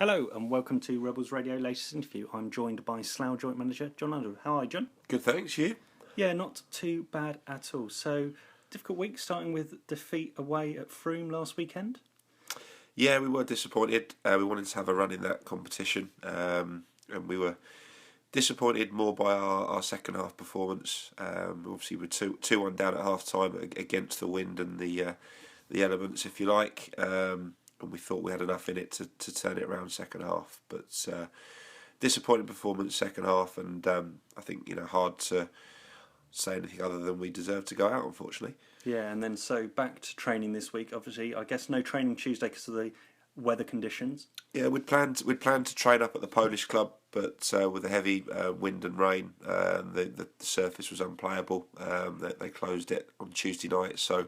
Hello and welcome to Rebels Radio latest interview. I'm joined by Slough Joint Manager Jon Underwood. How are you, John? Good, thanks. You? Yeah, not too bad at all. So, difficult week starting with defeat away at Frome last weekend. Yeah, we were disappointed. We wanted to have a run in that competition, and we were disappointed more by our second half performance. Obviously, we were 2-1 down at half time against the wind and the elements, if you like. And we thought we had enough in it to turn it around second half. But disappointing performance second half, and I think hard to say anything other than we deserve to go out, unfortunately. Yeah, and then so back to training this week. Obviously, I guess no training Tuesday because of the weather conditions. Yeah, we'd planned to train up at the Polish club, but with the heavy wind and rain, the surface was unplayable. They closed it on Tuesday night, so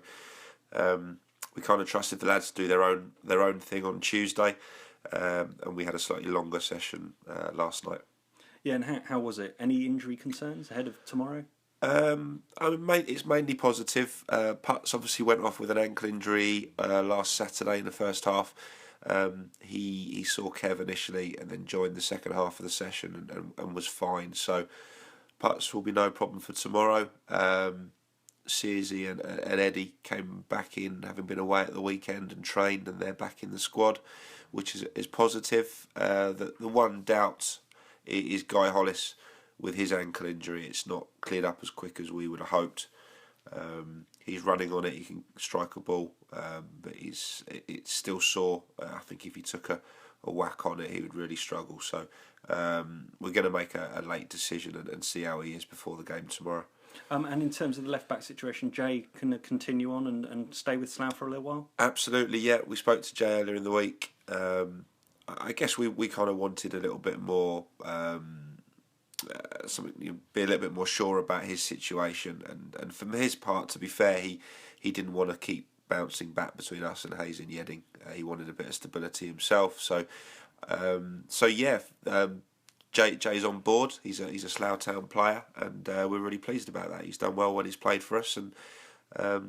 we kind of trusted the lads to do their own thing on Tuesday, and we had a slightly longer session last night. Yeah, and how was it? Any injury concerns ahead of tomorrow? It's mainly positive. Putz obviously went off with an ankle injury last Saturday in the first half. He saw Kev initially and then joined the second half of the session and was fine. So Putz will be no problem for tomorrow. Searsy and Eddie came back in, having been away at the weekend and trained, and they're back in the squad, which is positive. The one doubt is Guy Hollis with his ankle injury. It's not cleared up as quick as we would have hoped. He's running on it. He can strike a ball, but it's still sore. I think if he took a whack on it, he would really struggle. So we're going to make a late decision and see how he is before the game tomorrow. And in terms of the left-back situation, Jay can continue on and stay with Slough for a little while? Absolutely, yeah. We spoke to Jay earlier in the week. I guess we kind of wanted a little bit more, be a little bit more sure about his situation. And from his part, to be fair, he didn't want to keep bouncing back between us and Hayes and Yedding. He wanted a bit of stability himself. So yeah. Jay's on board. He's a Slough Town player, and we're really pleased about that. He's done well when he's played for us, and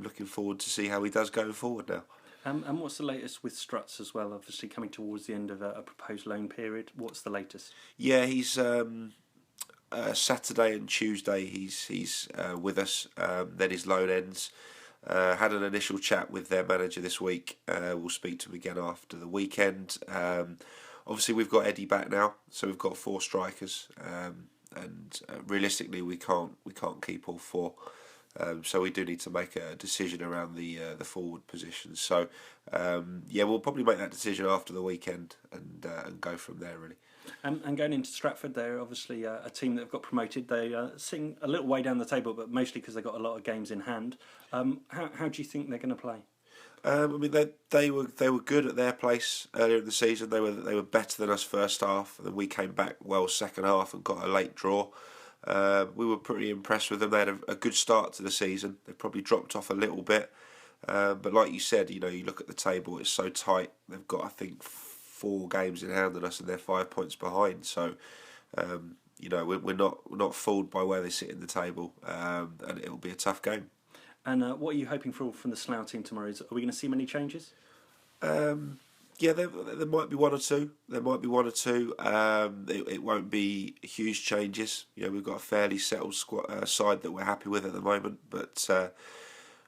looking forward to see how he does going forward now. And what's the latest with Struts as well? Obviously coming towards the end of a proposed loan period. What's the latest? Yeah, he's Saturday and Tuesday. He's with us. Then his loan ends. Had an initial chat with their manager this week. We'll speak to him again after the weekend. Obviously, we've got Eddie back now, so we've got 4 strikers, and realistically, we can't keep all 4. So we do need to make a decision around the forward positions. So yeah, we'll probably make that decision after the weekend and go from there, really. And going into Stratford, they're obviously a team that have got promoted. They sitting a little way down the table, but mostly because they've got a lot of games in hand. How do you think they're going to play? I mean, they were good at their place earlier in the season. They were better than us first half, and then we came back well second half and got a late draw. We were pretty impressed with them. They had a good start to the season. They probably dropped off a little bit, but like you said, you look at the table; it's so tight. They've got, I think, 4 games in hand on us, and they're 5 points behind. So, we're not fooled by where they sit in the table, and it'll be a tough game. And what are you hoping for from the Slough team tomorrow? Are we going to see many changes? Yeah, there might be 1 or 2. It won't be huge changes. We've got a fairly settled side that we're happy with at the moment, but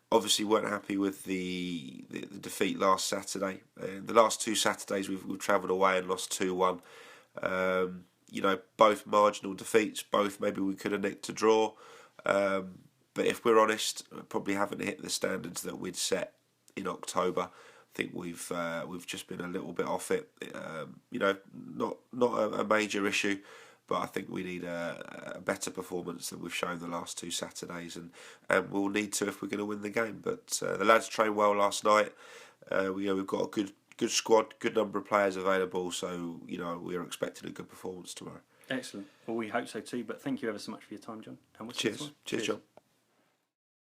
obviously weren't happy with the defeat last Saturday. The last 2 Saturdays we've travelled away and lost 2-1. Both marginal defeats. Both maybe we could have nicked a draw. But if we're honest, we probably haven't hit the standards that we'd set in October. I think we've just been a little bit off it. Not a major issue, but I think we need a better performance than we've shown the last 2 Saturdays, and we'll need to if we're going to win the game. But the lads trained well last night. We've got a good squad, good number of players available, so we are expecting a good performance tomorrow. Excellent. Well, we hope so too. But thank you ever so much for your time, John. And we'll Cheers, John.